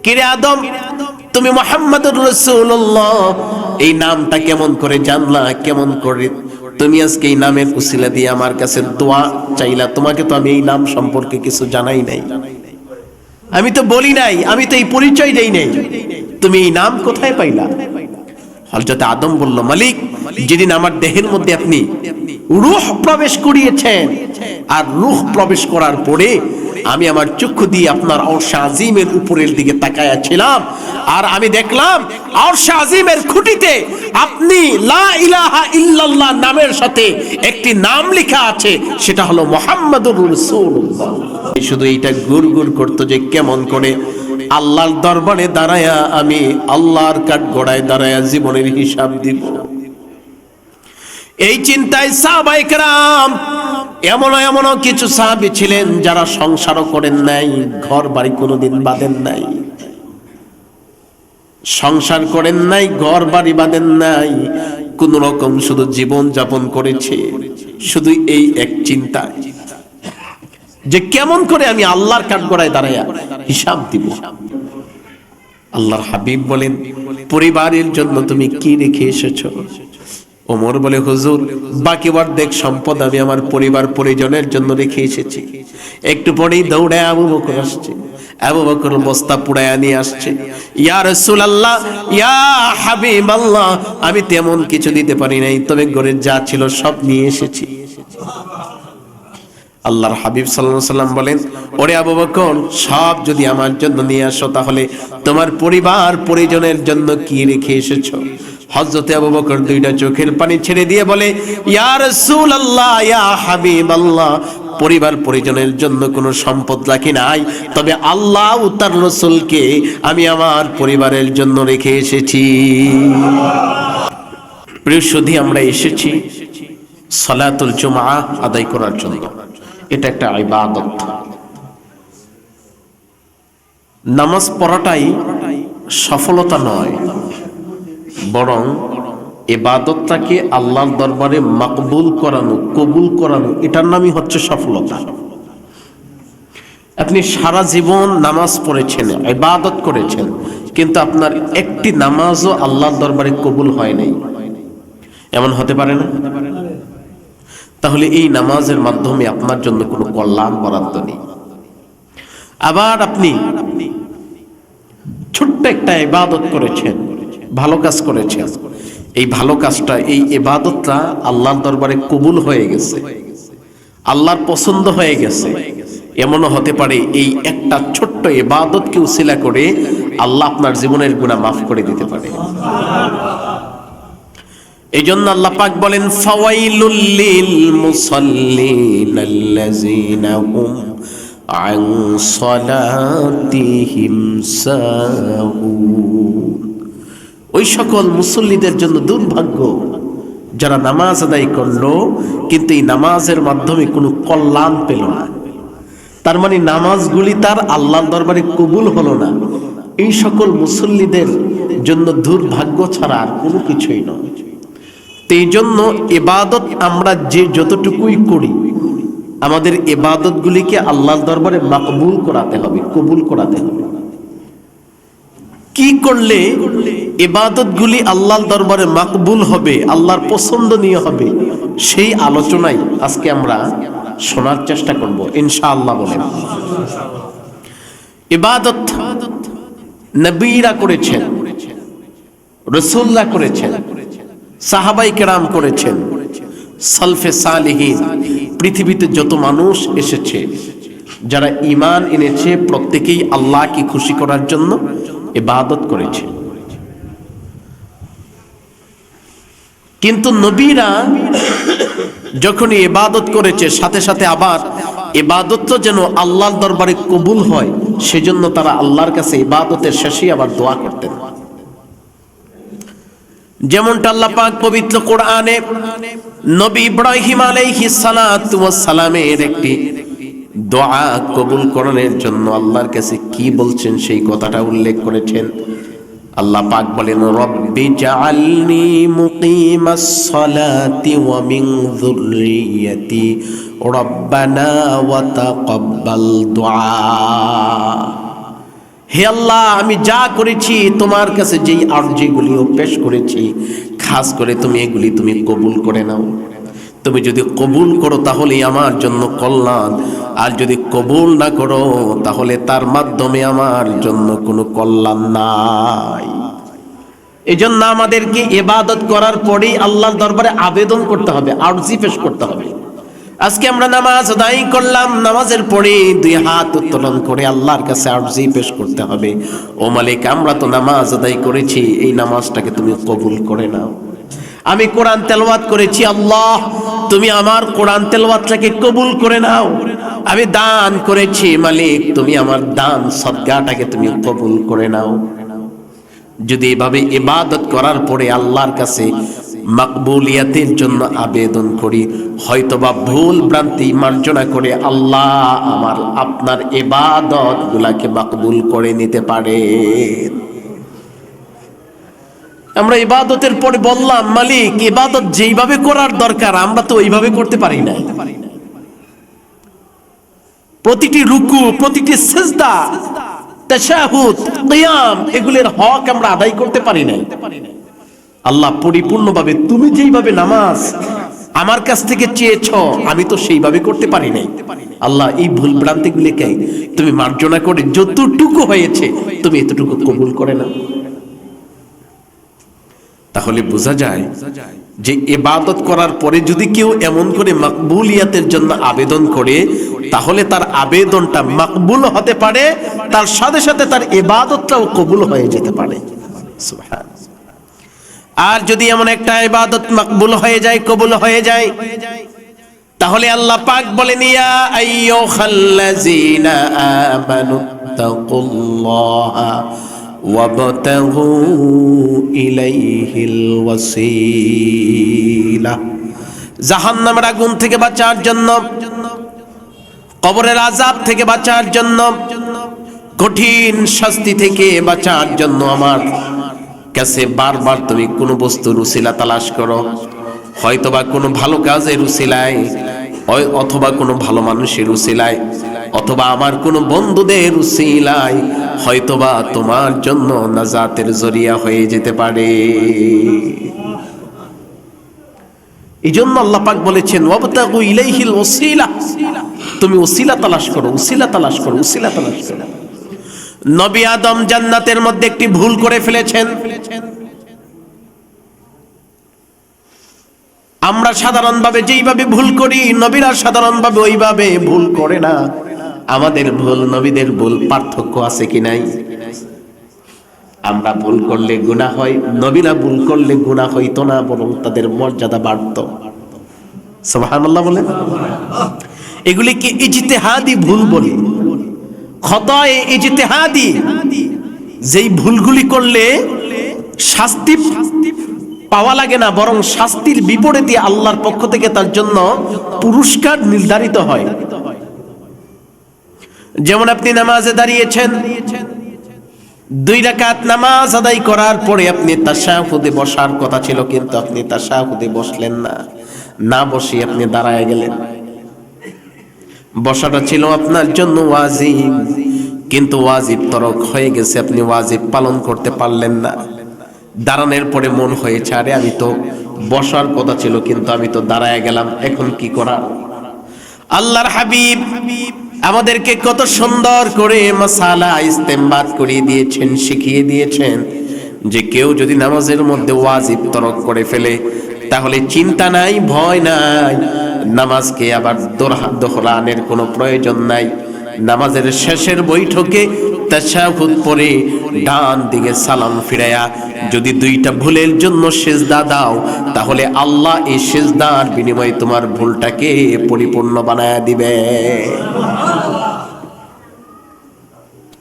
কিরে আদম, তুমি মুহাম্মাদুর রাসূলুল্লাহ এই নামটা কেমন করে জানলা? কেমন করে তুমি আজকে এই নামের উসিলা দিয়ে আমার কাছে দোয়া চাইলা? তোমাকে তো আমি এই নাম সম্পর্কে কিছু জানাই নাই, আমি তো বলি নাই, আমি তো এই পরিচয় দেই নাই, তুমি এই নাম কোথায় পাইলা? হযরত আদম বলল, মালিক, যেদিন আমার দেহের মধ্যে আপনি রূহ প্রবেশ করিয়েছেন, আর রূহ প্রবেশ করার পরে আমি আমার চক্ষু দিয়ে আপনার আরশ আজিমের উপরের দিকে তাকায়া ছিলাম, আর আমি দেখলাম আরশ আজিমের খুঁটিতে আপনি লা ইলাহা ইল্লাল্লাহ নামের সাথে একটি নাম লেখা আছে, সেটা হলো মুহাম্মাদুর রাসূলুল্লাহ। শুধু এইটা গুড়গুড় করতো যে কেমন করে আল্লাহর দরবারে দাঁড়ায়া আমি আল্লাহর কাঠগড়ায় দাঁড়ায়া জীবনের হিসাব দিব। এই চিন্তায় সাহাবায়ে কেরাম, এমন কিছু সাহাবী ছিলেন যারা সংসারও করেন নাই, ঘর বাড়ি কোনোদিন বাঁধেন নাই, সংসার করেন নাই, ঘর বাড়ি বাঁধেন নাই, কোন রকম শুধু জীবন যাপন করেছে শুধু এই এক চিন্তা যে কেমন করে আমি আল্লাহর কাঠগড়ায় দাঁড়ায়া হিসাব দিব। আল্লাহর হাবিব বলেন, পরিবারের জন্য তুমি কি রেখে এসেছো? ওমর বলে, হুজুর, বাকি অর্ধেক সম্পদ আমি আমার পরিবার পরিজনের জন্য রেখে এসেছি। একটু পরেই দৌড়ে আবু বকর আসছে, আবু বকর বস্তা পুড়ায়া নিয়ে আসছে। ইয়া রাসূলুল্লাহ, ইয়া হাবিবাল্লাহ, আমি তেমন কিছু দিতে পারি নাই, তবে ঘরে যা ছিল সব নিয়ে এসেছি। আল্লাহর হাবিব সাল্লাল্লাহু আলাইহি সাল্লাম বলেন, ওরে আবু বকর, সব যদি আমার জন্য নিয়ে আসো, তাহলে তোমার পরিবার পরিজনের জন্য কি রেখে এসেছো? হযরতে আবু বকর দুইটা চোখের পানি ছেড়ে দিয়ে বলে, ইয়া রাসূলুল্লাহ, ইয়া হাবিবাল্লাহ, পরিবার পরিজনের জন্য কোনো সম্পদ রাখি নাই, তবে আল্লাহ ও তার রাসূলকে আমি আমার পরিবারের জন্য রেখে এসেছি। প্রিয় সুধী, আমরা এসেছি সালাতুল জুমআ আদায় করার জন্য। এটা একটা ইবাদত। নামাজ পড়াটাই সফলতা নয়, বরং ইবাদতটাকে আল্লাহর দরবারে মাকবুল করানো, কবুল করানো, এটার নামই হচ্ছে সফলতা। আপনি সারা জীবন নামাজ পড়েছেন, ইবাদত করেছেন, কিন্তু আপনার একটি নামাজও আল্লাহর দরবারে কবুল হয় নাই, এমন হতে পারে না? তাহলে এই নামাজের মাধ্যমে আপনার জন্য কোনো কল্যাণ বরাদ্দ নেই। আবার আপনি ছোট্ট একটা ইবাদত করেছেন, ভালো কাজ করেছেন, এই ভালো কাজটা, এই ইবাদতটা আল্লাহর দরবারে কবুল হয়ে গেছে, আল্লাহর পছন্দ হয়ে গেছে। এমনও হতে পারে এই একটা ছোট্ট ইবাদতকে উসিলা করে আল্লাহ আপনার জীবনের গুনাহ মাফ করে দিতে পারে। এই জন্য আল্লাহ পাক বলেন, ফাওয়াইলুল লিল মুসাল্লিন আল্লাযীনা হুম আন সালাতিহিম সাহুন। ওই সকল মুসল্লিদের জন্য দুর্ভাগ্য যারা নামাজ আদায় করলো কিন্তু এই নামাজের মাধ্যমে কোনো কল্যাণ পেল না। তার মানে নামাজগুলি তার আল্লাহর দরবারে কবুল হলো না। এই সকল মুসল্লিদের জন্য দুর্ভাগ্য ছাড়া আর কোনো কিছুই নয়। এই জন্য ইবাদত আমরা যে যতটুকুই করি, আমাদের ইবাদতগুলিকে আল্লাহর দরবারে মাকবুল করাতে হবে, কবুল করাতে হবে। কি করলে ইবাদতগুলি আল্লাহর দরবারে মাকবুল হবে, আল্লাহর পছন্দনীয় হবে, সেই আলোচনাই আজকে আমরা শোনার চেষ্টা করব ইনশাআল্লাহ। বলেন, ইবাদত নবীরা করেছেন, রাসূলুল্লাহ করেছেন, সাহাবায়ে কেরাম করেছেন, সালফে সালেহিন, পৃথিবীতে যত মানুষ এসেছে যারা ঈমান এনেছে, প্রত্যেকেই আল্লাহকে খুশি করার জন্য ইবাদত করেছে। কিন্তু নবীরা যখন ইবাদত করেছে, সাথে সাথে আবার ইবাদতটা যেন আল্লাহর দরবারে কবুল হয়, সেজন্য তারা আল্লাহর কাছে ইবাদতের শেষে আবার দোয়া করতেন। যেমনটা আল্লাহ পাক পবিত্র কোরআনে নবী ইব্রাহিম আলাইহিস সালাতু ওয়াস সালামের একটি দোয়া কবুল করানোর জন্য আল্লাহর কাছে কি বলছেন সেই কথাটা উল্লেখ করেছেন। আল্লাহ পাক বলেন, রব্বি জাআলনি মুকিমাস সালাতি ওয়া মিন যুররিয়্যাতি রব্বানা ওয়া তাকাব্বাল দুআ। হে আল্লাহ, আমি যা করেছি তোমার কাছে যেই আরজিগুলিও পেশ করেছি, খাস করে তুমি এগুলি তুমি কবুল করে নাও। তুমি যদি কবুল করো তাহলেই আমার জন্য কল্যাণ, আর যদি কবুল না করো তাহলে তার মাধ্যমে আমার জন্য কোনো কল্যাণ নাই। এজন্য আমাদেরকে ইবাদত করার পরেই আল্লাহর দরবারে আবেদন করতে হবে, আরজি পেশ করতে হবে। আজকে আমরা নামাজ আদায় করলাম, নামাজের পরে দুই হাত উত্তোলন করে আল্লাহর কাছে আরজি পেশ করতে হবে, ও মালিক, আমরা তো নামাজ আদায় করেছি, এই নামাজটাকে তুমি কবুল করে নাও। আমি কোরআন তেলাওয়াত করেছি, আল্লাহ তুমি আমার কোরআন তেলাওয়াতটাকে কবুল করে নাও। আমি দান করেছি, মালিক তুমি আমার দান সদকাটাকে তুমি কবুল করে নাও। যদি এভাবে ইবাদত করার পরে আল্লাহর কাছে মাকবুলিয়াতের জন্য আবেদন করি, হয়তোবা ভুল ভ্রান্তি মার্জনা করে আল্লাহ আমার আপনার ইবাদত গুলাকে মাকবুল করে নিতে পারে। আমরা ইবাদতের পরে বললাম, মালিক ইবাদত যেইভাবে করার দরকার আমরা তো ওইভাবে করতে পারি না। প্রতিটি রুকু, প্রতিটি সিজদা, তাশাহুদ, কিয়াম, এগুলোর হক আমরা আদায় করতে পারি না। আল্লাহ পরিপূর্ণভাবে তুমি যেইভাবে নামাজ আমার কাছ থেকে চেয়েছো আমি তো সেইভাবে করতে পারি নাই। আল্লাহ এই ভুল ভ্রান্তিগুলিকে তুমি মার্জনা করে যতটুকু হয়েছে তুমি এতটুকু কবুল করে নাও। তাহলে বোঝা যায় যে ইবাদত করার পরে যদি কেউ এমন করে মাকবুলিয়াতের জন্য আবেদন করে তাহলে তার আবেদনটা মাকবুল হতে পারে, তার সাথে সাথে তার ইবাদতটাও কবুল হয়ে যেতে পারে। সুবহানাল্লাহ। আর যদি এমন একটা ইবাদত মাকবুল হয়ে যায়, কবুল হয়ে যায়, তাহলে আল্লাহ পাক বলেন, ইয়া আইয়ুহাল্লাযীনা আমানুত্তাকুল্লাহা ওয়াবতাগু ইলাইহিল ওয়াসিলা। জাহান্নামের আগুন থেকে বাঁচার জন্য, কবরের আযাব থেকে বাঁচার জন্য, কঠিন শাস্তি থেকে বাঁচার জন্য আমার কাছে বারবার তুমি কোনো বস্তুর উসিলা তালাশ করো, হয়তোবা কোনো ভালো কাজের উসিলায়, অথবা কোনো ভালো মানুষের উসিলায়, অথবা আমার কোনো বন্ধুদের উসিলায়, হয়তোবা তোমার জন্য নাজাতের জরিয়া হয়ে যেতে পারে। এই জন্য আল্লাহ পাক বলেছেন, ওয়াবতাগু ইলাইহিল ওয়াসিলা, তুমি উসিলা তালাশ করো, উসিলা তালাশ করো, উসিলা তালাশ করো। নবী আদম জান্নাতের মধ্যে একটি ভুল করে ফেলেছেন। আমরা সাধারণভাবে যেইভাবে ভুল করি নবীরা সাধারণভাবে ওইভাবে ভুল করে না। আমাদের ভুল নবীদের ভুল পার্থক্য আছে কি নাই? আমরা ভুল করলে গুনাহ হয়, নবীরা ভুল করলে গুনাহ হইতো না, বরং তাদের মর্যাদা বাড়তো। সুবহানাল্লাহ বলেন। এগুলিকে ইজতিহাদি ভুল বলি, খতায়ে ইজতিহাদি। যেই ভুলগুলি করলে শাস্তি পাওয়া লাগে না, বরং শাস্তির বিপরীতে আল্লাহর পক্ষ থেকে তার জন্য পুরস্কার নির্ধারিত হয়। যেমন আপনি নামাজে দাঁড়িয়েছেন, 2 রাকাত নামাজ আদায় করার পরে আপনি তাশাহুদে বসার কথা ছিল, কিন্তু আপনি তাশাহুদে বসলেন না, না বসে আপনি দাঁড়ায় গেলেন। বসাটা ছিল আপনার জন্য ওয়াজিব, কিন্তু ওয়াজিব তরক হয়ে গেছে, আপনি ওয়াজিব পালন করতে পারলেন না। দাঁড়ানোর পরে মন হয়েছে, আরে আমি তো বসার কথা ছিল, কিন্তু আমি তো দাঁড়ায় গেলাম, এখন কি করা? আল্লাহর হাবিব আমাদেরকে কত সুন্দর করে মাসালা ইস্তেমবাদ করিয়ে দিয়েছেন, শিখিয়ে দিয়েছেন যে কেউ যদি নামাজের মধ্যে ওয়াজিব তরক করে ফেলে তাহলে চিন্তা নাই, ভয় নাই, নামাজকে আবার দোহরানোর কোনো প্রয়োজন নাই। নামাজের শেষের বৈঠকে তাশাহুদ পড়ে ডান দিকে সালাম ফিরায়া যদি 2টা ভুলের জন্য সিজদা দাও, তাহলে আল্লাহ এই সিজদার বিনিময়ে তোমার ভুলটাকে পরিপূর্ণ বানায়া দিবে।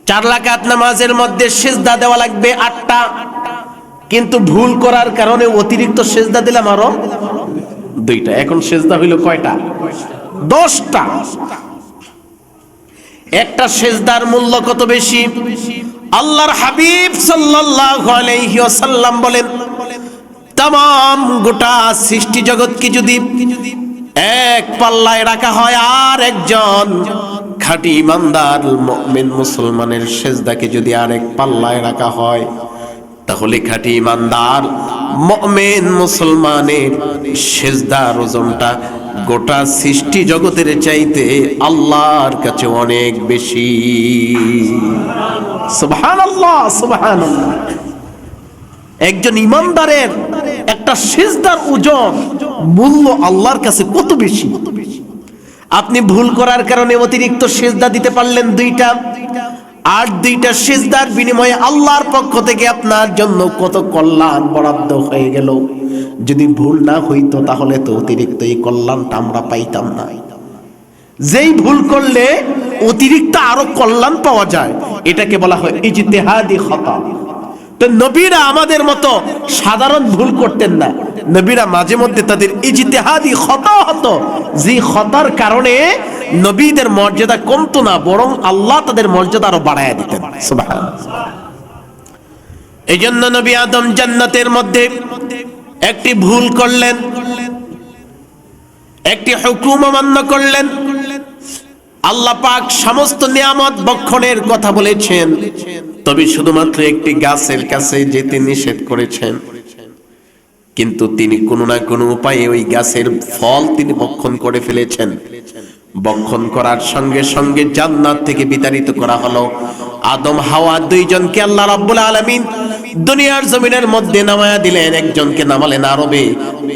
4 রাকাত নামাজের মধ্যে সিজদা দেওয়া লাগবে 8টা, কিন্তু ভুল করার কারণে অতিরিক্ত সিজদা দিলাম আরো 2টা। এখন সিজদা হইল কয়টা? 10টা। একটা সিজদার মূল্য কত বেশি? আল্লাহর হাবিব সাল্লাল্লাহু আলাইহি ওয়াসাল্লাম বলেন, तमाम গোটা সৃষ্টি জগৎকে যদি এক পাল্লায় রাখা হয় আর একজন খাঁটি ইমানদার মুমিন মুসলমানের সেজদাকে যদি আরেক পাল্লায় রাখা হয়, তাহলে খাঁটি ইমানদার মুমিন মুসলমানের সেজদার ওজনটা গোটা সৃষ্টি জগতের চাইতে আল্লাহর কাছে অনেক বেশি। সুবহানাল্লাহ, সুবহানাল্লাহ। একজন ইমানদারের একটা সিজদার ওজন মূল্য আল্লাহর কাছে কত বেশি। আপনি ভুল করার কারণে অতিরিক্ত সিজদা দিতে পারলেন দুইটা, আর দুইটা সিজদার বিনিময়ে আল্লাহর পক্ষ থেকে আপনার জন্য কত কল্যাণ বরাদ্দ হয়ে গেল। যদি ভুল না হইতো তাহলে তো অতিরিক্ত এই কল্যাণটা আমরা পাইতাম না। যেই ভুল করলে অতিরিক্ত আরো কল্যাণ পাওয়া যায়, এটাকে বলা হয় ইজতিহাদি খাতা। তো নবীরা আমাদের মতো সাধারণ ভুল করতেন না, নবীরা মাঝে মধ্যে তাদের ইজতিহাদি খাতা হতো, যে খাতার কারণে নবীদের মর্যাদা কমতো না, বরং আল্লাহ তাদের মর্যাদা আরো বাড়ায় দিতেন। সুবহানাল্লাহ। এই জন্য নবী আদম জান্নাতের মধ্যে একটি ভুল করলেন, একটি হুকুম অমান্য করলেন। আল্লাহ পাক সমস্ত নিয়ামত ভক্ষণের কথা বলেছেন, তবে শুধুমাত্র একটি গাছের কাছে যেতে নিষেধ করেছেন। কিন্তু তিনি কোনো না কোনো উপায়ে ওই গাছের ফল তিনি ভক্ষণ করে ফেলেছেন। ভক্ষণ করার সঙ্গে সঙ্গে জান্নাত থেকে বিতাড়িত করা হলো। আদম হাওয়া দুইজনকে আল্লাহ রাব্বুল আলামিন দুনিয়ার জমিনের মধ্যে নামায়া দিলেন। একজনকে নামালেন আরবে,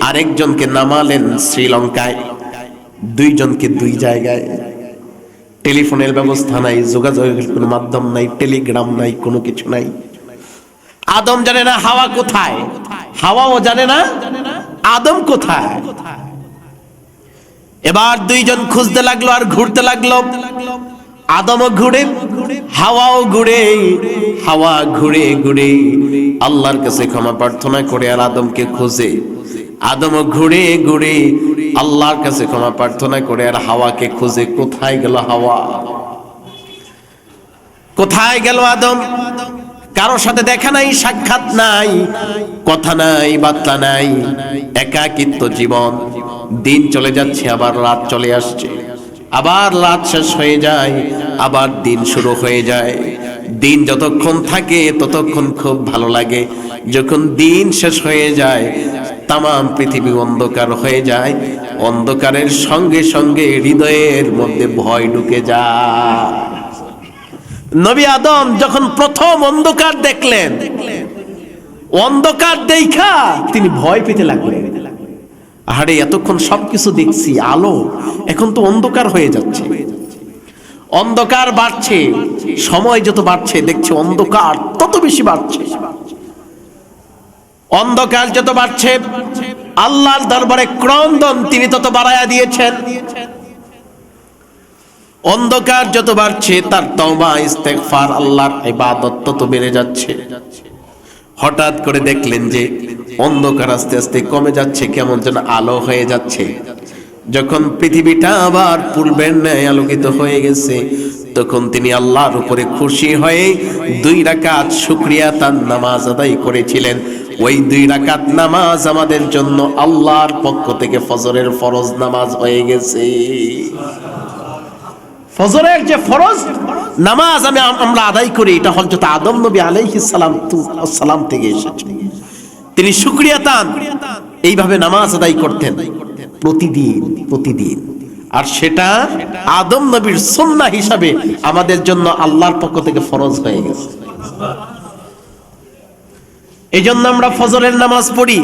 আরেকজনকে নামালেন শ্রীলঙ্কায়। দুইজনকে দুই জায়গায়। টেলিফোনের ব্যবস্থা নাই, যোগাযোগের কোনো মাধ্যম নাই, টেলিগ্রাম নাই, কোনো কিছু নাই। আদম জানে না হাওয়া কোথায়, হাওয়াও জানে না আদম কোথায়। এবার দুইজন খুঁজতে লাগলো আর ঘুরতে লাগলো। আদমও ঘুরে, হাওয়াও ঘুরে। হাওয়া ঘুরে ঘুরে আল্লাহর কাছে ক্ষমা প্রার্থনা করে আর আদমকে খোঁজে। আদমও ঘুরে ঘুরে আল্লাহর কাছে ক্ষমা প্রার্থনা করে আর হাওয়াকে খোঁজে। কোথায় গেল হাওয়া, কোথায় গেল আদম? কারো সাথে দেখা নাই, সাক্ষাৎ নাই, কথা নাই, বার্তা নাই, একাকিত্ব জীবন। দিন চলে যাচ্ছে, আবার রাত চলে আসছে, আবার রাত শেষ হয়ে যায়, আবার দিন শুরু হয়ে যায়। দিন যতক্ষণ থাকে ততক্ষণ খুব ভালো লাগে, যখন দিন শেষ হয়ে যায় তামাম পৃথিবী অন্ধকার হয়ে যায়। অন্ধকারের সঙ্গে সঙ্গে হৃদয়ের মধ্যে ভয় ঢুকে যায়। নবী আদম যখন প্রথম অন্ধকার দেখলেন, অন্ধকার দেখা তিনি ভয় পেতে লাগলেন। আরে এতক্ষণ সবকিছু দেখছি আলো, এখন তো অন্ধকার হয়ে যাচ্ছে। অন্ধকার বাড়ছে, সময় যত বাড়ছে দেখছি অন্ধকার তত বেশি বাড়ছে। অন্ধকার যত বাড়ছে আল্লাহর দরবারে ক্রন্দন তিনি তত বাড়ায়া দিয়েছেন। অন্ধকার যত বাড়ছে তার তওবা ইস্তেগফার আল্লাহর ইবাদত তত বেড়ে যাচ্ছে। হঠাৎ করে দেখলেন যে অন্ধকার আস্তে আস্তে কমে যাচ্ছে, কেমন যেন আলো হয়ে যাচ্ছে। যখন পৃথিবীটা আবার পূর্বের ন্যায় আলোকিত হয়ে গেছে, তখন তিনি আল্লাহর উপরে খুশি হয়ে 2 রাকাত শুকরিয়া তার নামাজ আদায় করেছিলেন। ওই 2 রাকাত নামাজ আমাদের জন্য আল্লাহর পক্ষ থেকে ফজরের ফরজ নামাজ হয়ে গেছে। ফজরের যে ফরজ নামাজ আমরা আদায় করি, এটা হযরত আদম নবী আলাইহিস সালাম থেকে এসেছে। তিনি শুকরিয়া তান এইভাবে নামাজ আদায় করতেন প্রতিদিন। আর সেটা আদম নবীর সুন্নাহ হিসাবে আমাদের জন্য আল্লাহর পক্ষ থেকে ফরজ হয়ে গেছে। এই জন্য আমরা ফজরের নামাজ পড়ি,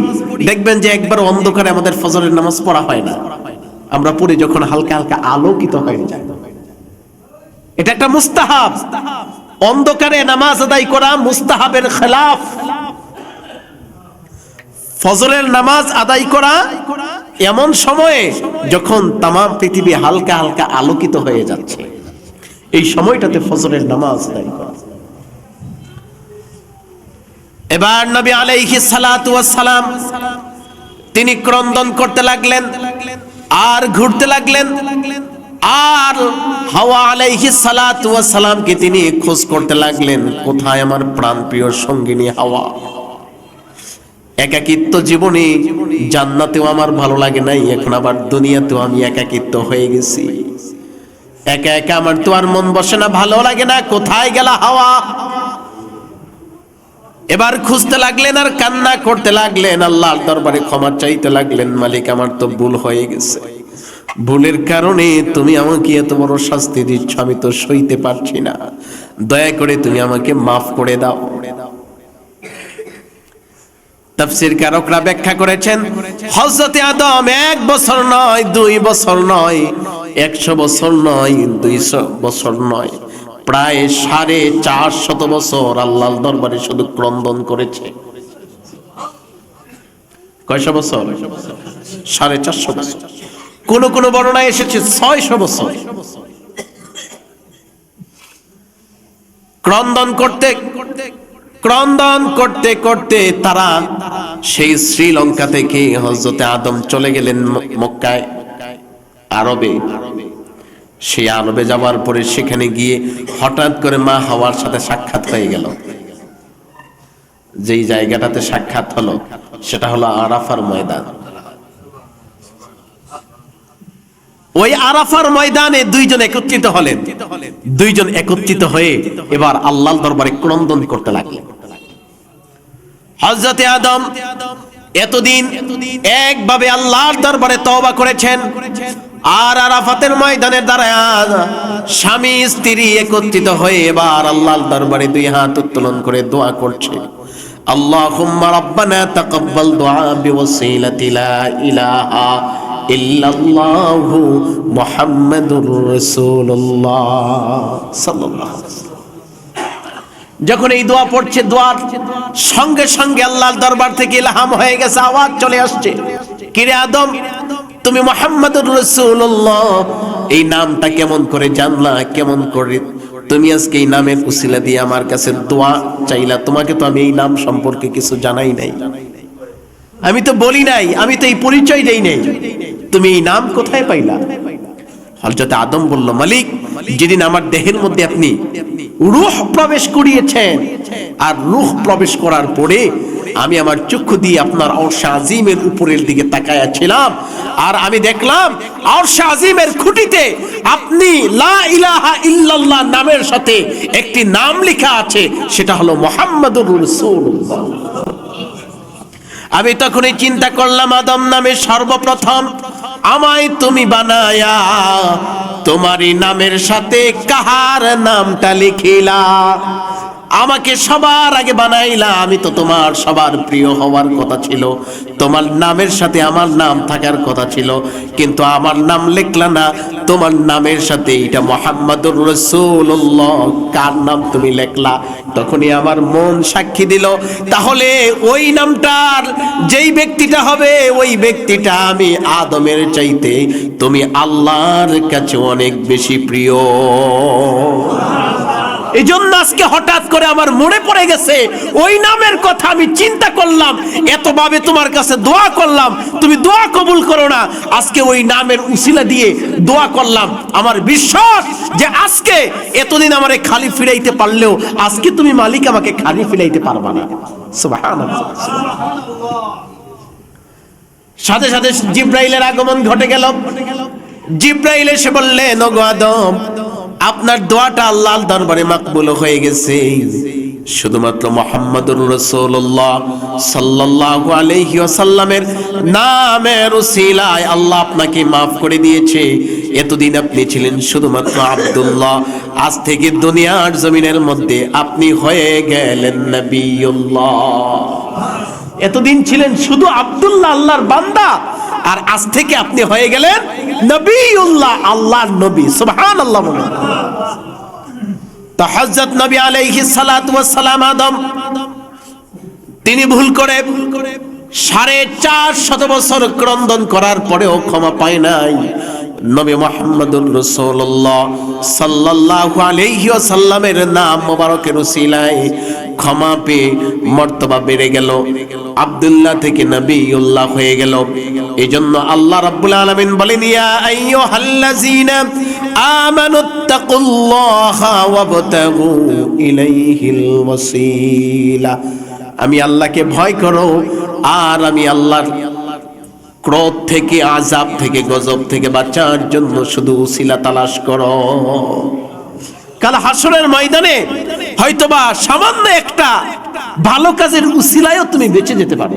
দেখবেন যে একবার অন্ধকারে আমাদের ফজরের নামাজ পড়া হয় না। আমরা পড়ি যখন হালকা হালকা আলোকিত হয়ে যায়। এটা একটা মুস্তাহাব। অন্ধকারে নামাজ আদায় করা মুস্তাহাবের খেলাফ। ফজরের নামাজ আদায় করা এমন সময়ে যখন তামাম পৃথিবী হালকা হালকা আলোকিত হয়ে যাচ্ছে, এই সময়টাতে ফজরের নামাজ আদায় করা। এবার নবী আলাইহিস সালাতু ওয়াস সালাম তিনি ক্রন্দন করতে লাগলেন আর ঘুরতে লাগলেন। আর হাওয়া আলাইহিস সালাতু ওয়াস সালামকে তিনি খোঁজ করতে লাগলেন, কোথায় আমার প্রাণপ্রিয় সঙ্গিনী হাওয়া। একাকিত্ব জীবনে, জান্নাতেও আমার ভালো লাগে নাই, এখন আবার দুনিয়াতেও আমি একাকিত্ব হয়ে গেছি। একা একা আমার তো আর মন বসে না, ভালো লাগে না, কোথায় গেল হাওয়া? এবার খুঁজতে লাগলেন আর কান্না করতে লাগলেন, আল্লাহর দরবারে ক্ষমা চাইতে লাগলেন, মালিক আমার তো ভুল হয়ে গেছে, ভুলের কারণে তুমি আমাকে এত বড় শাস্তি দিচ্ছ, আমি তো সইতে পারছি না, দয়া করে তুমি আমাকে মাফ করে দাও। তাফসীর কারকরা ব্যাখ্যা করেছেন, হযরতে আদম 1 বছর নয়, 2 বছর নয়, 100 বছর নয়, 200 বছর নয়, প্রায় 450 বছর আল্লাহর দরবারে শুধু ক্রন্দন করেছে। কয়শো বছর? 450 বছর। কোন কোন বর্ণনায় এসেছে 600 বছর ক্রন্দন করতে করতে তারা সেই শ্রীলঙ্কা থেকে হযরতে আদম চলে গেলেন মক্কায়, আরবে। সেই আরবে যাওয়ার পরে সেখানে গিয়ে হঠাৎ করে মা হাওয়ার সাথে সাক্ষাৎ হয়ে গেল। যেই জায়গাটাতে সাক্ষাৎ হলো সেটা হলো আরাফার ময়দান। ওই আরাফার ময়দানে দুইজন একত্রিত হলেন। দুইজন একত্রিত হয়ে এবার আল্লাহর দরবারে ক্রন্দন করতে লাগলেন। হযরতে আদম এতদিন একভাবে আল্লাহর দরবারে তওবা করেছেন, আর আরাফাতের ময়দানে দাঁড়ায় স্বামী স্ত্রী একত্রিত হয়ে এবার আল্লাহর দরবারে 2 হাত উত্তোলন করে দোয়া করছে, আল্লাহুম্মা রাব্বানা তাকাব্বাল দুআ বিওয়াসিলাতি লা ইলাহা ইল্লাল্লাহু মুহাম্মাদুর রাসূলুল্লাহ সাল্লাল্লাহু আলাইহি ওয়াসাল্লাম। যখন এই দোয়া পড়ছে, দোয়ার সঙ্গে সঙ্গে আল্লাহর দরবার থেকে ইলহাম হয়ে গেছে, আওয়াজ চলে আসছে, কিরে আদম, তুমি মুহাম্মাদুর রাসূলুল্লাহ এই নামটা কেমন করে জানলা, কেমন করে তুমি আজকে এই নামের উসিলা দিয়ে আমার কাছে দোয়া চাইলা? তোমাকে তো আমি এই নাম সম্পর্কে কিছু জানাই নাই, আমি তো বলি নাই, আমি তো এই পরিচয় দেই নাই, তুমি এই নাম কোথায় পাইলা? হযরত আদম বলল, মালিক, যেদিন আমার দেহের মধ্যে আপনি রূহ প্রবেশ করিয়েছেন, আর রূহ প্রবেশ করার পরে আমি আমার চক্ষু দিয়ে আপনার আরশ আজিমের উপরের দিকে তাকায়া ছিলাম, আর আমি দেখলাম আরশ আজিমের খুঁটিতে আপনি লা ইলাহা ইল্লাল্লাহ নামের সাথে একটি নাম লেখা আছে, সেটা হলো মুহাম্মাদুর রাসূলুল্লাহ। আমি তখনই চিন্তা করলাম, আদম নামে সর্বপ্রথম আমায় তুমি বানায়া তোমারই নামের সাথে কাহার নামটা লিখিলা? আমাকে সবার আগে বানাইলা, আমি তো তোমার সবার প্রিয় হওয়ার কথা ছিল, তোমার নামের সাথে আমার নাম থাকার কথা ছিল, কিন্তু আমার নাম লিখলা না, তোমার নামের সাথে এটা মুহাম্মাদুর রাসূলুল্লাহ কার নাম তুমি লিখলা? তখনই আমার মন সাক্ষী দিল, তাহলে ওই নামটার যেই ব্যক্তিটা হবে, ওই ব্যক্তিটা আমি আদমের চাইতে তুমি আল্লাহর কাছে অনেক বেশি প্রিয়। এই জন্য আজকে হঠাৎ করে আমার মনে পড়ে গেছে ওই নামের কথা, আমি চিন্তা করলাম, এতভাবে তোমার কাছে দোয়া করলাম, তুমি দোয়া কবুল করো না, আজকে ওই নামের উসিলা দিয়ে দোয়া করলাম। আমার বিশ্বাস যে আজকে এতদিন আমারে খালি ফিরাইতে পারলেও আজকে তুমি মালিক আমাকে খালি ফিরাইতে পারবা না। সুবহানাল্লাহ। সাথে সাথে জিব্রাইলের আগমন ঘটে গেল। জিব্রাইল এসে বললেন, ওগো আদম, আপনার দোয়াটা আল্লাহর দরবারে মাকবুল হয়ে গেছে, শুধুমাত্র মুহাম্মাদুর রাসূলুল্লাহ সাল্লাল্লাহু আলাইহি ওয়াসাল্লামের নামের উসিলায় আল্লাহ আপনাকে maaf করে দিয়েছে। এতদিন আপনি ছিলেন শুধুমাত্র আব্দুল্লাহ, আজ থেকে দুনিয়ার জমিনের মধ্যে আপনি হয়ে গেলেন নবিয়ুল্লাহ। এতদিন ছিলেন শুধু আব্দুল্লাহ, আল্লাহর বান্দা, আর আজ থেকে আপনি হয়ে গেলেন নবিয়ুল্লাহ, আল্লাহর নবী। সুবহানাল্লাহ। তো হযরত নবী আলাইহিস সালাতু ওয়াস সালাম আদম, তিনি ভুল করে 450 বছর ক্রন্দন করার পরেও ক্ষমা পায় নাই। নবী মুহাম্মদুর রাসূলুল্লাহ সাল্লাল্লাহু আলাইহি ওয়াসাল্লামের নাম মোবারকের উসিলায় ক্ষমা পেয়ে মর্তবা বেড়ে গেল, আব্দুল্লাহ থেকে নবিয়ুল্লাহ হয়ে গেল। এজন্য আল্লাহ রাব্বুল আলামিন বলেন, ইয়া আইয়ুহাল্লাযীনা আমানুত্তাকুল্লাহা ওয়াবতাগু ইলাইহিল ওয়াসিলা। আমি আল্লাহকে ভয় করো আর আমি আল্লাহর ক্রোধ থেকে, আযাব থেকে, গজব থেকে বাঁচার জন্য শুধু উসিলা তালাশ করো। কাল হাসরের ময়দানে হয়তোবা সামান্য একটা ভালো কাজের উসিলায়ও তুমি বেঁচে যেতে পারো।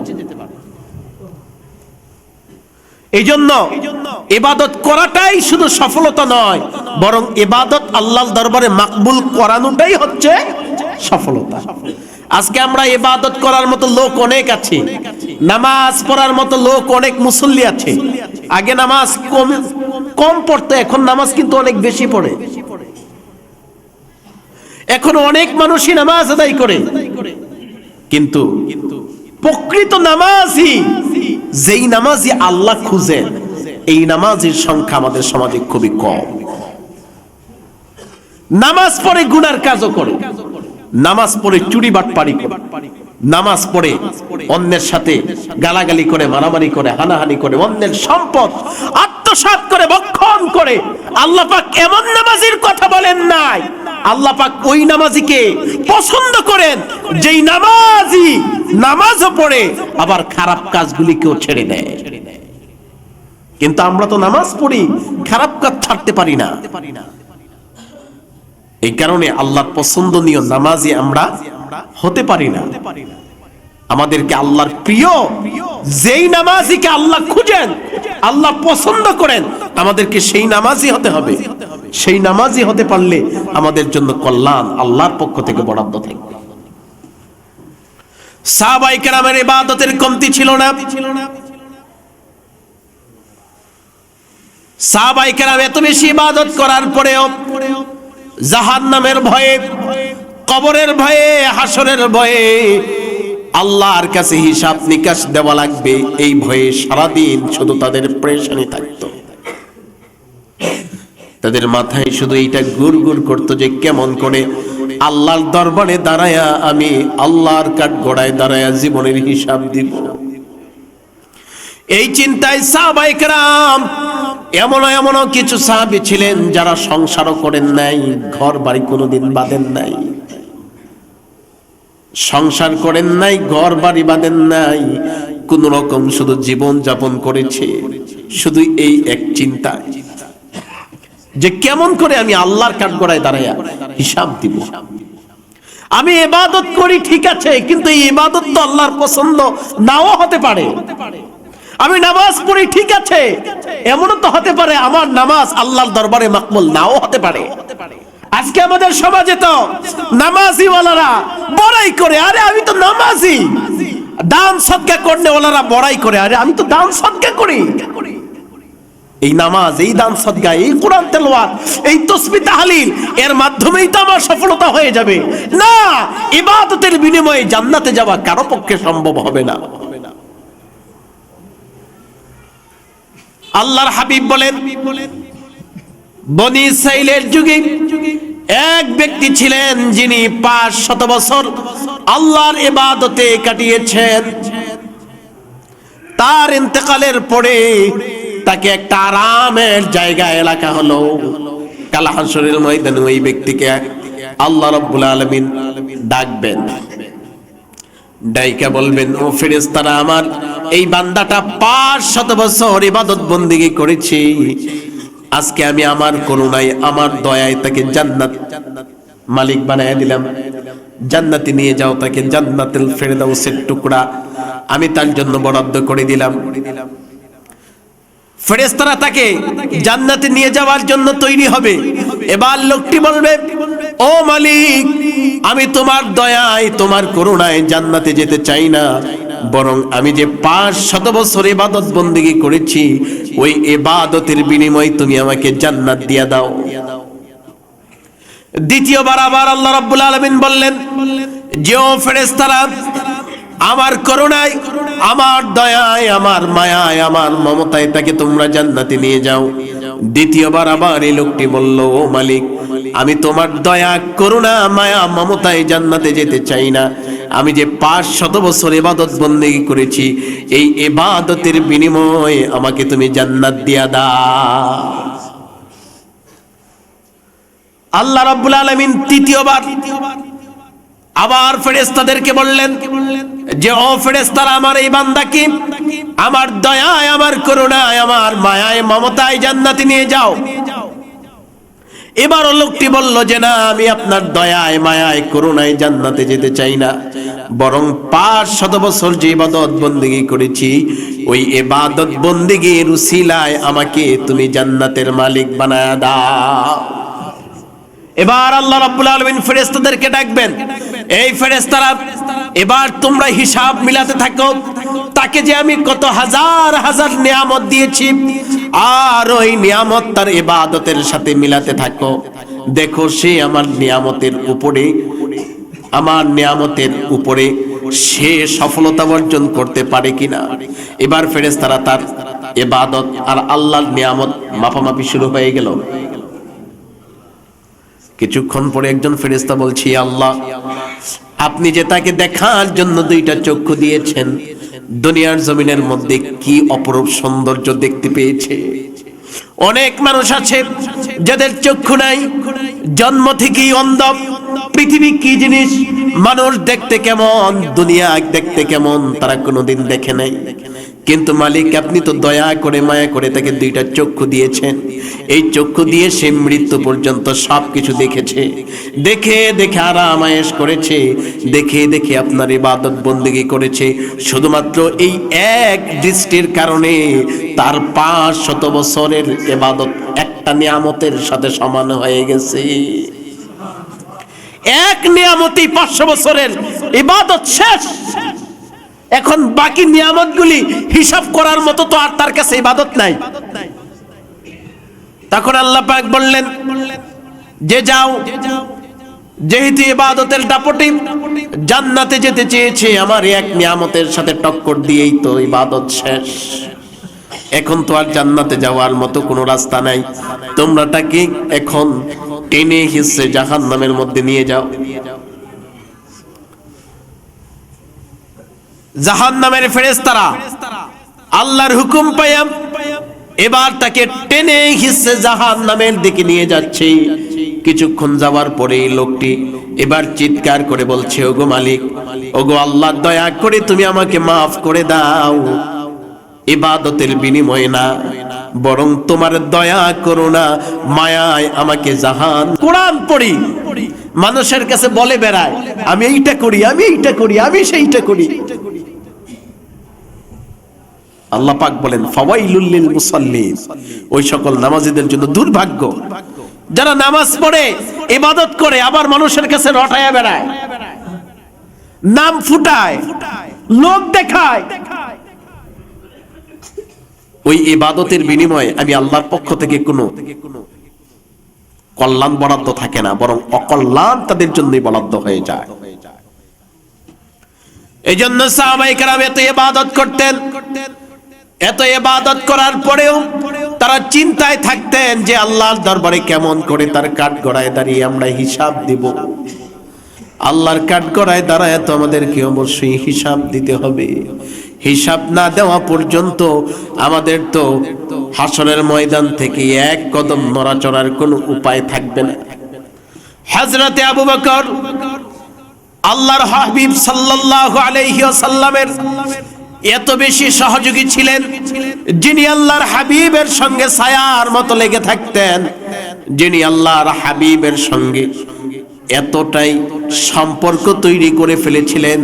এই জন্য ইবাদত করাটাই শুধু সফলতা নয়, বরং ইবাদত আল্লাহর দরবারে মাকবুল করানোটাই হচ্ছে সফলতা। আজকে আমরা ইবাদত করার মতো লোক অনেক আছে, নামাজ পড়ার মতো লোক অনেক মুসল্লি আছে। আগে নামাজ কম পড়তো, এখন নামাজ কিন্তু অনেক বেশি পড়ে। এখন অনেক মানুষই নামাজ আদায় করে, কিন্তু প্রকৃত নামাজি, যেই নামাজি আল্লাহ খুঁজে, এই নামাজের সংখ্যা আমাদের সমাজে খুবই কম। নামাজ পড়ে গুনার কাজও করে, নামাজ পড়ে চুরি বাটপারি করে, নামাজ পড়ে অন্যের সাথে গালাগালি করে, মারামারি করে, হানাহানি করে, অন্যের সম্পদ আত্মসাৎ করে, ভক্ষণ করে। আল্লাহ পাক এমন নামাজির কথা বলেন নাই। আল্লাহ পাক ওই নামাজিকে পছন্দ করেন যেই নামাজি নামাজও পড়ে আবার খারাপ কাজগুলিকেও ছেড়ে দেয়। কিন্তু আমরা তো নামাজ পড়ি, খারাপ কাজ ছাড়তে পারি না। এই কারণে আল্লাহর পছন্দনীয় নামাজি আমরা হতে পারি না। আমাদেরকে আল্লাহর প্রিয়, যেই নামাজিকে আল্লাহ খুঁজেন, আল্লাহ পছন্দ করেন, আমাদেরকে সেই নামাজি হতে হবে। সেই নামাজি হতে পারলে আমাদের জন্য কল্যাণ আল্লাহর পক্ষ থেকে বরাদ্দ থাকবে। সাহাবায়ে কেরামের ইবাদতের কমতি ছিল না। সাহাবায়ে কেরাম এত বেশি ইবাদত করার পরেও জাহান্নামের ভয়ে, কবরের ভয়ে, হাসরের ভয়ে, আল্লাহর কাছে হিসাব নিকাশ দেওয়া লাগবে, এই ভয়ে সারাদিন শুধু তাদের পেরেশানি থাকতো। তাদের মাথায় শুধু এইটা গুড়গুড় করতো যে কেমন করে আল্লাহর দরবারে দাঁড়ায়া আমি আল্লাহর কাঠগড়ায় দাঁড়ায়া জীবনের হিসাব দিব। এই চিন্তায় সাহাবায়ে কেরাম, এমন কিছু সাহাবী ছিলেন যারা সংসারও করেন নাই, ঘর বাড়ি কোনোদিন বাঁধেন নাই, সংসার করেন নাই, ঘর বাড়ি বাঁধেন নাই, কোন রকম শুধু জীবন যাপন করেছে শুধু এই এক চিন্তা যে কেমন করে আমি আল্লাহর কাঠগড়ায় দাঁড়ায়া হিসাব দিব। আমি ইবাদত করি ঠিক আছে, কিন্তু এই ইবাদত তো আল্লাহর পছন্দ নাও হতে পারে। আমি নামাজ পড়ি ঠিক আছে, এমনও তো হতে পারে আমার নামাজ আল্লাহর দরবারে মাকবুল নাও হতে পারে। আজকে আমাদের সমাজে তো নামাজি ওয়ালারা বড়াই করে, আরে আমি তো নামাজি। দান সদকা করনে ওয়ালারা বড়াই করে, আরে আমি তো দান সদকা করি। এই নামাজ, এই দান সদকা, এই কোরআন তেলাওয়াত, এই তাসবিহ তাহলিল, এর মাধ্যমেই তো আমার সফলতা হয়ে যাবে। না, ইবাদতের বিনিময়ে জান্নাতে যাওয়া কারো পক্ষে সম্ভব হবে না। আল্লাহর হাবিব বলেন, বনি ইসরাইলের যুগে এক ব্যক্তি ছিলেন যিনি 500 বছর আল্লাহর ইবাদতে কাটিয়েছেন। তার ইন্তেকালের পরে তাকে একটা আরামের জায়গা এলাকা হলো। কাল হাসরের ময়দানে ওই ব্যক্তিকে আল্লাহ রাব্বুল আলামিন ডাকবেন, ডাইকা বলবেন, ও ফেরেশতারা, আমার এই বান্দাটা 500 বছর ইবাদত বন্দেগী করেছে, আজকে আমি আমার করুণায়, আমার দয়ায় তাকে জান্নাত মালিক বানায় দিলাম। জান্নাতে নিয়ে যাও, তাকে জান্নাতুল ফেরদাউসের টুকরা আমি তার জন্য বরাদ্দ করে দিলাম। ফেরেশতারা তাকে জান্নাতে নিয়ে যাওয়ার জন্য তৈরি হবে। এবার লোকটি বলবে, ও মালিক, আমি তোমার দয়ায়, তোমার করুণায় জান্নাতে যেতে চাই না, বরং আমি যে 500 বছর ইবাদত বন্দেগী করেছি, ওই ইবাদতের বিনিময়ে তুমি আমাকে জান্নাত দিয়া দাও। দ্বিতীয়বার আবার আল্লাহ রাব্বুল আলামিন বললেন যে, ও ফেরেশতারা, আমার করুণায়, আমার দয়ায়, আমার মায়ায়, আমার মমতায় তাকে তোমরা জান্নাতে নিয়ে যাও। দ্বিতীয়বার আবার এই লোকটি বলল, ও মালিক, আমি তোমার দয়া, করুণা, মায়া, মমতায় জান্নাতে যেতে চাই না, আমি যে 500 বছর ইবাদত বন্দেগী করেছি, এই ইবাদতের বিনিময়ে আমাকে তুমি জান্নাত দিয়া দাও। আল্লাহ রাব্বুল আলামিন তৃতীয়বার আবার ফেরেশতাদেরকে বললেন যে ও ফেরেশতারা, আমার এই বান্দাকে আমার দয়ায়, আমার করুণায়, আমার মায়ায়, মমতায় জান্নাতে নিয়ে যাও। এবার লোকটি বলল যে না, আমি আপনার দয়ায়, মায়ায়, করুণায় জান্নাতে যেতে চাই না, বরং 500 বছর যে ইবাদত বন্দেগী করেছি, ওই ইবাদত বন্দেগীর উসিলায় আমাকে তুমি জান্নাতের মালিক বানায়া দাও। এবার আল্লাহ রাব্বুল আলামিন ফেরেশতাদেরকে ডাকবেন, এই ফেরেশতারা, এবার তোমরা হিসাব মিলাতে থাকো, তাকে যে আমি কত হাজার হাজার নিয়ামত দিয়েছি, আর ওই নিয়ামত তার ইবাদতের সাথে মিলাতে থাকো। দেখো সে আমার নিয়ামতের উপরে সে সফলতা অর্জন করতে পারে কিনা। এবার ফেরেশতারা তার ইবাদত আর আল্লাহর নিয়ামত মাপামাপি শুরু হয়ে গেল। কিছুক্ষণ পরে একজন ফেরেশতা বলছে, আল্লাহ, আপনি যে তাকে দেখার জন্য 2টা চক্ষু দিয়েছেন, দুনিয়ার জমিনের মধ্যে কি অপরূপ সৌন্দর্য দেখতে পেয়েছে। অনেক মানুষ আছে যাদের চক্ষু নাই, জন্ম থেকেই অন্ধ। পৃথিবী কি জিনিস, মানুষ দেখতে কেমন, দুনিয়া দেখতে কেমন, তারা কোনোদিন দেখে নাই। কিন্তু মালিক, আপনি তো দয়া করে, মায়া করে তাকে 2টা চক্ষু দিয়েছেন। এই চক্ষু দিয়ে সে মৃত্যু পর্যন্ত সবকিছু দেখেছে, দেখে দেখে আরাম আয়েশ করেছে, দেখে দেখে আপনার ইবাদত বন্দেগী করেছে। শুধুমাত্র এই এক দৃষ্টির কারণে তার 500 বছরের ইবাদত একটা নিয়ামতের সাথে সমান হয়ে গেছে। এক নিয়ামতই 500 বছরের ইবাদত শেষ। এখন বাকি নিয়ামতগুলি হিসাব করার মতো তো আর তার কাছে ইবাদত নাই। তখন আল্লাহ পাক বললেন যে যাও, যেহেতু ইবাদতের দাপটে জান্নাতে যেতে চেয়েছে, আমার এক নিয়ামতের সাথে টক্কর দিয়েই তো ইবাদত শেষ। এখন তো আর জান্নাতে যাওয়ার মতো কোনো রাস্তা নাই। তোমরা তাকে এখন টেনে হিসে জাহান্নামের মধ্যে নিয়ে যাও। জাহান্নামের ফেরেশতারা আল্লাহর হুকুম পাইয়া এবার তাকে টেনে হিসে জাহান্নামের দিকে নিয়ে যাচ্ছে। কিছুক্ষণ যাওয়ার পরে লোকটি এবার চিৎকার করে বলছে, ওগো মালিক, ওগো আল্লাহ, দয়া করে তুমি আমাকে মাফ করে দাও। ইবাদতের বিনিময়ে না, বরং তোমার দয়া করুণা মায়ায় আমাকে জাহান। কোরআন পড়ি, মানুষের কাছে বলে বেড়ায়, আমি এইটা করি, আমি এইটা করি, আমি সেইটা করি। আল্লাহ পাক বলেন, ফাওয়াইলুল লিল মুসাল্লিন, ওই সকল নামাজীদের জন্য দুর্ভাগ্য যারা নামাজ পড়ে, ইবাদত করে, আবার মানুষের কাছে রটায়া বেড়ায়, নাম ফুটায়, লোক দেখায়। ওই ইবাদতের বিনিময়ে আমি আল্লাহর পক্ষ থেকে কোনো কল্যাণ বরাদ্দ থাকে না, বরং অকল্যাণ তাদের জন্যই বরাদ্দ হয়ে যায়। এই জন্য সাহাবায়ে কেরাম এত ইবাদত করতেন। এত ইবাদত করার পরেও তারা চিন্তায় থাকতেন যে আল্লাহর দরবারে কেমন করে তার কাঠগড়ায় দাঁড়িয়ে আমরা হিসাব দিব। আল্লাহর কাঠগড়ায় দাঁড়ায় তো আমাদেরকে অবশ্যই হিসাব দিতে হবে। হিসাব না দেওয়া পর্যন্ত আমাদের তো হাসরের ময়দান থেকে এক কদম নড়াচড়ার কোনো উপায় থাকবে না। হযরতে আবু বকর আল্লাহর হাবিব সাল্লাল্লাহু আলাইহি ওয়াসাল্লামের এত বেশি সহযোগী ছিলেন, যিনি আল্লাহর হাবিবের সঙ্গে ছায়ার মতো লেগে থাকতেন, যিনি আল্লাহর হাবিবের সঙ্গে এতটাই সম্পর্ক তৈরি করে ফেলেছিলেন।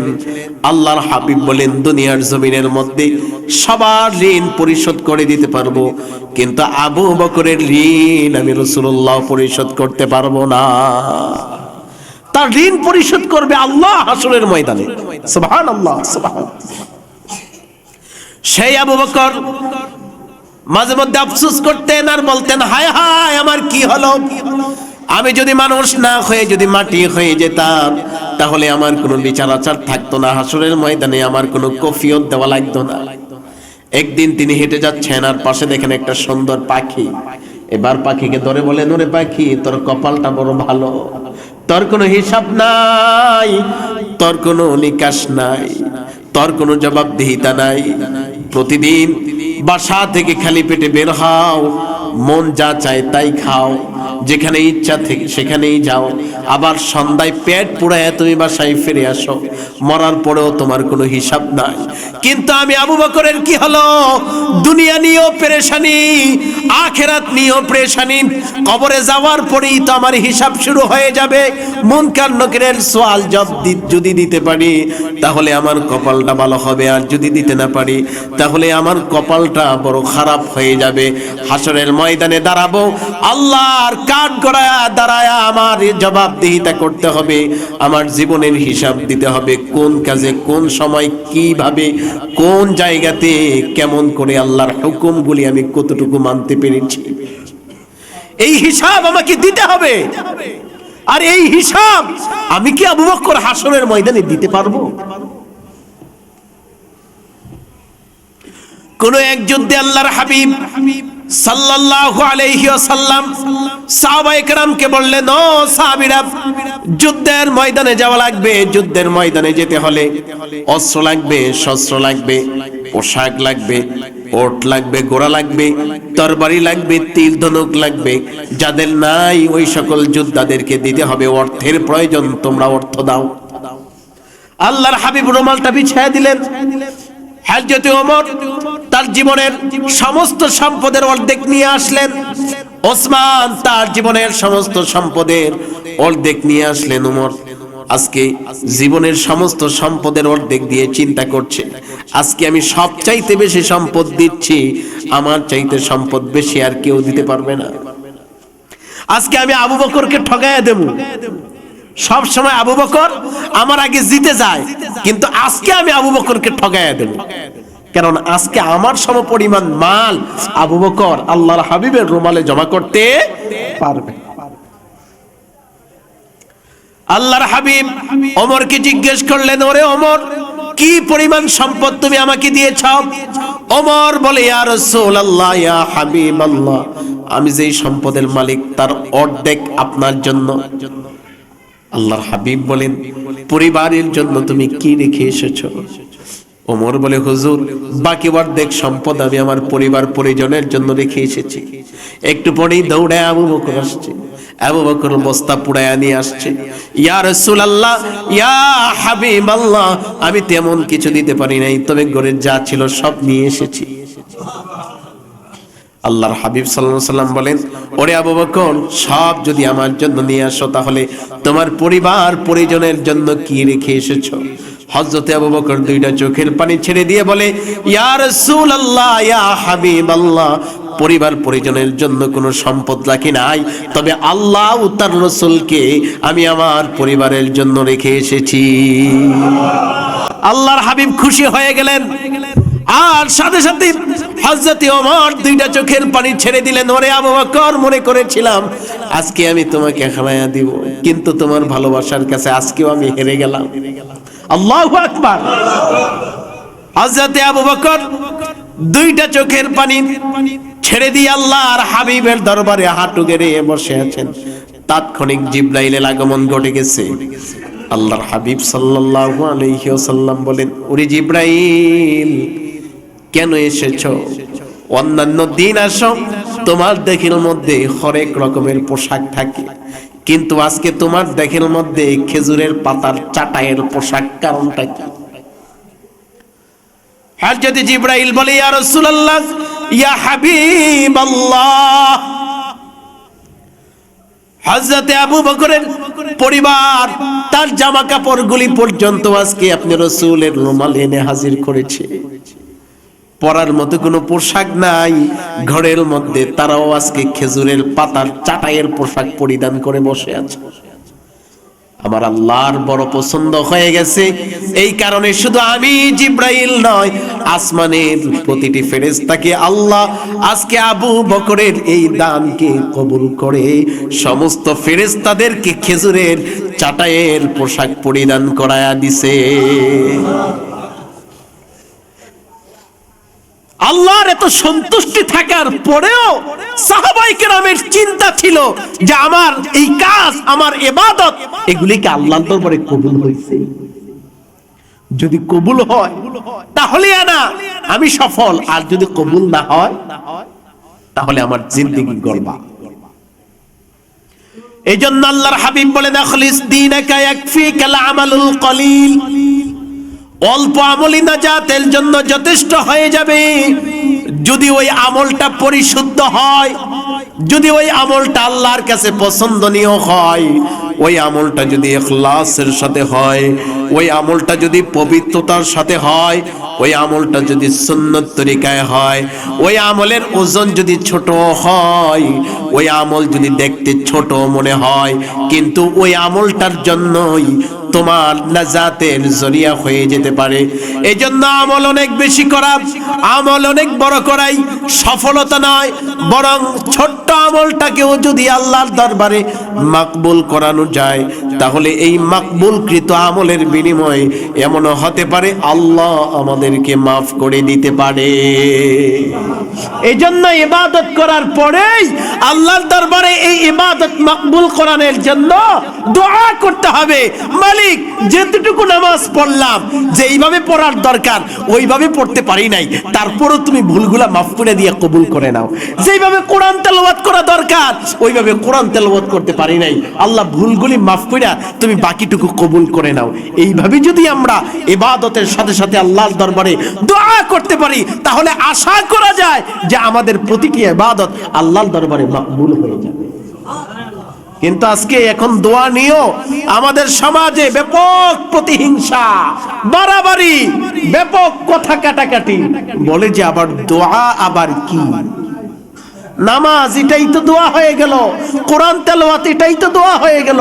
আল্লাহর হাবিব বলেন, দুনিয়ার জমিনের মধ্যে সবার ঋণ পরিশোধ করে দিতে পারবো, কিন্তু আবু বকরের ঋণ আমি রাসূলুল্লাহ পরিশোধ করতে পারবো না। তার ঋণ পরিশোধ করবে আল্লাহ হাসরের ময়দানে। সুবহানাল্লাহ, সুবহানাল্লাহ। সেই আবু বকর মাঝে মধ্যে আফসোস করতেন আর বলতেন, হায় হায়, আমার কি হলো? আমি যদি মানুষ না হয়ে যদি মাটি হয়ে যেতাম, তাহলে আমার কোনো বিচার আচার থাকতো না, হাসরের ময়দানে আমার কোনো কফিয়ত দেওয়া লাগতো না। একদিন তিনি হেঁটে যাচ্ছেন, আর পাশে দেখেন একটা সুন্দর পাখি। এবার পাখিকে ধরে বলেন, ওরে পাখি, তোর কপালটা বড় ভালো, তোর কোনো হিসাব নাই, তোর কোনো নিকাশ নাই, তোর কোনো জবাবদিহিতা নাই। প্রতিদিন বাসা থেকে খালি পেটে বের হও, মন যা চায় তাই খাও, যেখানে ইচ্ছা থেকে সেখানেই যাও, আবার সন্ধ্যায় পেট পুড়ায় তুমি বাসায় ফিরে আসো, মরার পরেও তোমার কোনো হিসাব নাই। কিন্তু আমি আবু বকরের কি হলো? দুনিয়া নিয়েও পেরেশানি, আখিরাত নিয়েও পেরেশানি। কবরে যাওয়ার পরেই তো আমার হিসাব শুরু হয়ে যাবে। মুনকার নকিরের সওয়াল যদি দিতে পারি তাহলে আমার কপালটা ভালো হবে, আর যদি দিতে না পারি তাহলে আমার কপালটা বড় খারাপ হয়ে যাবে। হাসরের ময়দানে দাঁড়াবো, আল্লাহর কাঠ গড়ায়া দাঁড়ায়া আমার জবাবদিহিতা করতে হবে, আমার জীবনের হিসাব দিতে হবে, কোন কাজে কোন সময় কিভাবে কোন জায়গাতে কেমন করে আল্লাহর হুকুমগুলি আমি কতটুকু মানতে পেরেছি, এই হিসাব আমাকে দিতে হবে। আর এই হিসাব আমি কি আবু বকর হাসরের ময়দানে দিতে পারবো? কোন এক যুদ্ধে আল্লাহর হাবিব সাল্লাল্লাহু আলাইহি ওয়াসাল্লাম সাহাবায়ে কেরামকে বললেন, ও সাহাবীরা, যুদ্ধের ময়দানে যাওয়া লাগবে। যুদ্ধের ময়দানে যেতে হলে অস্ত্র লাগবে, শস্ত্র লাগবে, পোশাক লাগবে, ওট লাগবে, ঘোড়া লাগবে, তরবারি লাগবে, তীর ধনুক লাগবে। যাদের নাই ওই সকল যোদ্ধাদেরকে দিতে হবে অর্থের প্রয়োজন, তোমরা অর্থ দাও। আল্লাহর হাবিব রুমালটা বিছিয়ে দিলেন। হযরত ওমর তার জীবনের সমস্ত সম্পদের অর্ধেক নিয়ে আসলেন। ওসমান তার জীবনের সমস্ত সম্পদের অর্ধেক নিয়ে আসলেন। ওমর আজকে জীবনের সমস্ত সম্পদের অর্ধেক দিয়ে চিন্তা করছে, আজকে আমি সবচাইতে বেশি সম্পদ দিচ্ছি, আমার চাইতে সম্পদ বেশি আর কেউ দিতে পারবে না। আজকে আমি আবু বকরকে ঠকাইয়া দেব। সব সময় আবু বকর আমার আগে জিতে যায়, কিন্তু আজকে আমি আবু বকরকে ঠকাইয়া দেব, কারণ আজকে আমার সমপরিমাণ মাল আবু বকর আল্লাহর হাবিবের রুমালে জমা করতে পারবে। আল্লাহর হাবিব ওমরকে জিজ্ঞেস করলেন, ওরে ওমর, কি পরিমাণ সম্পদ তুমি আমাকে দিয়েছ? ওমর বলে, ইয়া রাসূলুল্লাহ, ইয়া হাবিবাল্লাহ, আমি যেই সম্পদের মালিক তার অর্ধেক আপনার জন্য। আল্লাহর হাবিব বলেন, পরিবারের জন্য তুমি কি রেখে এসেছো? ওমর বলে, হুজুর, বাকি অর্ধেক সম্পদ আমি আমার পরিবার পরিজনের জন্য রেখে এসেছি। একটু পরেই দৌড়ে আবু বকর আসছে। আবু বকর বস্তা পুড়ায়া নিয়ে আসছে। ইয়া রাসূলুল্লাহ, ইয়া হাবিবাল্লাহ, আমি তেমন কিছু দিতে পারি নাই, তবে ঘরের যা ছিল সব নিয়ে এসেছি। আল্লাহর হাবিব সাল্লাল্লাহু আলাইহি ওয়াসাল্লাম বলেন, ওরে আবু বকর, সব যদি আমার জন্য নিয়ে আসো তাহলে তোমার পরিবার পরিজনের জন্য কি রেখে এসেছো? হযরত আবু বকর দুইটা চোখের পানি ছেড়ে দিয়ে বলে, ইয়া রাসূলুল্লাহ, ইয়া হাবিবাল্লাহ, পরিবার পরিজনের জন্য কোনো সম্পদ রাখি নাই, তবে আল্লাহ ও তার রাসূলকে আমি আমার পরিবারের জন্য রেখে এসেছি। আল্লাহর হাবিব খুশি হয়ে গেলেন, আর সাথে সাথে হযরত ওমর দুইটা চোখের পানি ছেড়ে দিলেন। ওরে আবু বকর, মনে করেছিলাম আজকে আমি তোমাকে খাওয়াইয়া দিব, কিন্তু তোমার ভালোবাসার কাছে আজকেও আমি হেরে গেলাম। আল্লাহু আকবার। হযরত আবু বকর দুইটা চোখের পানি ছেড়ে দিয়ে আল্লাহর হাবিবের দরবারে হাঁটু গেড়ে বসে আছেন। তাৎক্ষণিক জিবরাইলের আগমন ঘটে গেছে। আল্লাহর হাবিব সাল্লাল্লাহু আলাইহি ওয়াসাল্লাম বলেন, ওরে জিবরাইল, কেন এসেছো? অন্যান্য দিন আসো, তোমার দেহের মধ্যে হরেক রকমের পোশাক থাকে, কিন্তু আজকে তোমার দেহের মধ্যে খেজুরের পাতার চাটাইয়ের পোশাক, কারণটা কি? হযরত জিবরাইল বলে, ইয়া রাসূলুল্লাহ, ইয়া হাবিবাল্লাহ, হযরত আবু বকরের পরিবার তার জামা কাপড়গুলি পর্যন্ত আজকে আপনি রাসূলের রুমাল এনে হাজির করেছে। পরার মতো কোনো পোশাক নাই ঘরের মধ্যে, তারাও আজকে খেজুরের পাতার চাটাইয়ের পোশাক পরিধান করে বসে আছে। আমার আল্লাহর বড় পছন্দ হয়ে গেছে, এই কারণে শুধু আমি জিবরাইল নয়, আসমানের প্রতিটি ফেরেশতাকে আল্লাহ আজকে আবু বকরের এই দানকে কবুল করে সমস্ত ফেরেশতাদেরকে খেজুরের চাটাইয়ের পোশাক পরিধান করায়া দিছে। আল্লাহর এত সন্তুষ্টি থাকার পরেও সাহাবায়ে কেরামের চিন্তা ছিল যে আমার এই কাজ, আমার ইবাদত, এগুলি কি আল্লাহর দরবারে কবুল হয়েছে? যদি কবুল হয় তাহলে আমি সফল, আর যদি কবুল না হয় তাহলে আমার জিন্দেগি গড়বা। এই জন্য আল্লাহর হাবিব বলেন আখলিস দীনাকা ইয়াকফিকাল আমালুল কলিল, অল্প আমলই নাজাতের জন্য যথেষ্ট হয়ে যাবে। যদি ওই আমলটা পরিশুদ্ধ হয়, যদি ওই আমলটা আল্লাহর কাছে পছন্দনীয় হয়, ওই আমলটা যদি ইখলাসের সাথে হয়, ওই আমলটা যদি পবিত্রতার সাথে হয়, ওই আমলটা যদি সুন্নত তরিকায় হয়, ওই আমলের ওজন যদি ছোট হয়, ওই আমল যদি দেখতে ছোট মনে হয়, কিন্তু ওই আমলটার জন্যই তোমার নাজাতের জরিয়া হয়ে যেতে পারে। এই জন্য আমল অনেক বেশি করা, আমল অনেক বড় করাই সফলতা নয়, বরং ছোট্ট আমলটাকেও যদি আল্লাহর দরবারে মাকবুল করানো যায়, তাহলে এই মাকবুলকৃত আমলের বিনিময়ে এমনও হতে পারে আল্লাহ আমাদেরকে মাফ করে দিতে পারে। এই জন্য ইবাদত করার পরেই আল্লাহর দরবারে এই ইবাদত মাকবুল করানোর জন্য দোয়া করতে হবে। মালিক, যেতটুকু নামাজ পড়লাম, যেইভাবে পড়ার দরকার ওইভাবে পড়তে পারি নাই, তারপরও তুমি ভুলগুলা মাফ করে দিয়ে কবুল করে নাও। যেইভাবে কোরআন তেলাওয়াত করা দরকার ওইভাবে কোরআন তেলাওয়াত করতে পারি নাই, আল্লাহ ভুলগুলি মাফ করে তুমি বাকিটুকু কবুল করে নাও। এইভাবে যদি আমরা ইবাদতের সাথে সাথে আল্লাহর দরবারে দোয়া করতে পারি, তাহলে আশা করা যায় যে আমাদের প্রতিটি ইবাদত আল্লাহর দরবারে মাকবুল হয়ে যাবে। কিন্তু আজকে এখন দোয়া নিয়েও আমাদের সমাজে ব্যাপক প্রতিহিংসা, বাড়াবাড়ি, ব্যাপক কথা কাটাকাটি। বলে যে আবার দোয়া আবার কি? নামাজ এটাই তো দোয়া হয়ে গেল, কোরআন তেলাওয়াত এটাই তো দোয়া হয়ে গেল,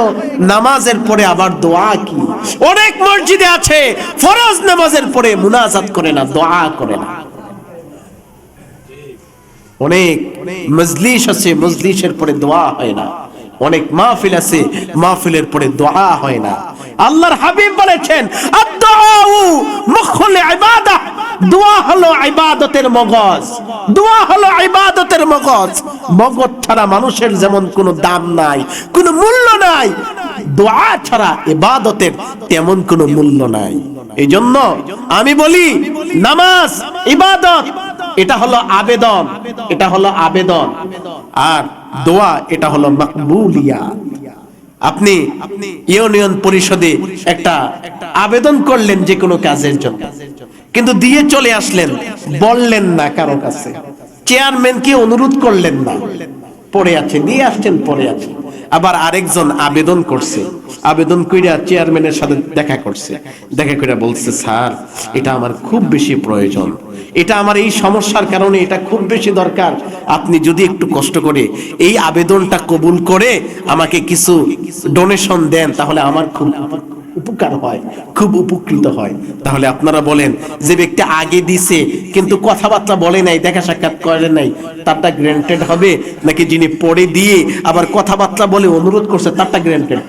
নামাজের পরে আবার দোয়া কি? অনেক মসজিদে আছে ফরজ নামাজের পরে মুনাজাত করে না, দোয়া করে না। অনেক মজলিস আছে, মজলিসের পরে দোয়া হয় না। অনেক মাহফিল আছে, মাহফিলের পরে দোয়া হয় না। আল্লাহর হাবিব বলেছেন আদ-দুআউ মুখুল ইবাদাহ, দোয়া হলো ইবাদতের মগজ, দোয়া হলো ইবাদতের মগজ। মগজ ছাড়া মানুষের যেমন কোনো দাম নাই, কোনো মূল্য নাই, দোয়া ছাড়া ইবাদতের তেমন কোনো মূল্য নাই। এই জন্য আমি বলি নামাজ ইবাদত, এটা হলো আবেদন, এটা হলো আবেদন, আর দোয়া এটা হলো মাকবুলিয়া। আপনি ইউনিয়ন পরিষদে একটা আবেদন করলেন যে কোনো কাজের জন্য, কিন্তু দিয়ে চলে আসলেন, বললেন না কারো কাছে, চেয়ারম্যানকে অনুরোধ করলেন না, পড়ে আছে, দিয়ে আসছেন পড়ে আছে। আবার আরেকজন আবেদন করছে, আবেদন কইরা চেয়ারম্যানের সাথে দেখা করছে, দেখা কইরা বলছে স্যার এটা আমার খুব বেশি প্রয়োজন, এটা আমার এই সমস্যার কারণে এটা খুব বেশি দরকার, আপনি যদি একটু কষ্ট করে এই আবেদনটা কবুল করে আমাকে কিছু ডোনেশন দেন তাহলে আমার খুব উপকার হয়, খুব উপকৃত হয়। তাহলে আপনারা বলেন যে ব্যক্তি আগে দিছে কিন্তু কথাবার্তা বলে নাই, দেখা সাক্ষাৎ করে নাই, তারটা গ্র্যান্টেড হবে, নাকি যিনি পরে দিয়ে আবার কথাবার্তা বলে অনুরোধ করছে তারটা গ্র্যান্টেড?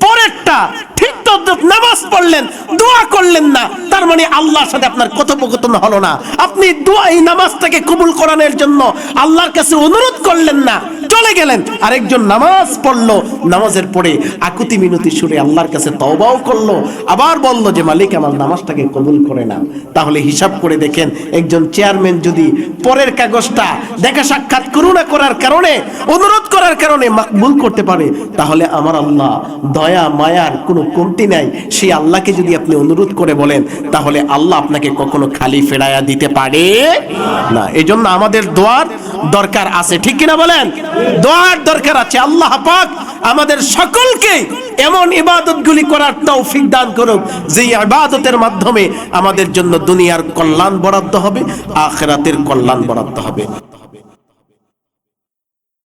পরেরটা ঠিক তো, নামাজ পড়লেন, দোয়া করলেন না, তার মানে আল্লাহর সাথে আপনার কথোপকথন হলো না। আপনি দোয়া, এই নামাজটাকে কবুল করানোর জন্য আল্লাহর কাছে অনুরোধ করলেন না, চলে গেলেন। আরেকজন নামাজ পড়লো, নামাজের পরে আকুতি মিনতি সুরে আল্লাহর কাছে তওবাও করলো, আবার বলল যে মালিক আমার নামাজটাকে কবুল করে নাও। তাহলে হিসাব করে দেখেন, একজন চেয়ারম্যান যদি পরের কাগজটা দেখা সাক্ষাৎ করুণা করার কারণে, অনুরোধ করার কারণে মাকবুল করতে পারে, তাহলে আমার আল্লাহ দয়া মায়ার কোনো কমতি নাই। সেই আল্লাহকে যদি আপনি অনুরোধ করে বলেন, তাহলে আল্লাহ আপনাকে কখনো খালি ফেরাইয়া দিতে পারে না। এই জন্য আমাদের দোয়ার দরকার আছে, ঠিক কিনা বলেন? দোয়ার দরকার আছে। আল্লাহ পাক আমাদের সকলকে এমন ইবাদতগুলি করার তৌফিক দান করুক, যে ইবাদতের মাধ্যমে আমাদের জন্য দুনিয়ার কল্যাণ বরাদ্দ হবে, আখিরাতের কল্যাণ বরাদ্দ হবে।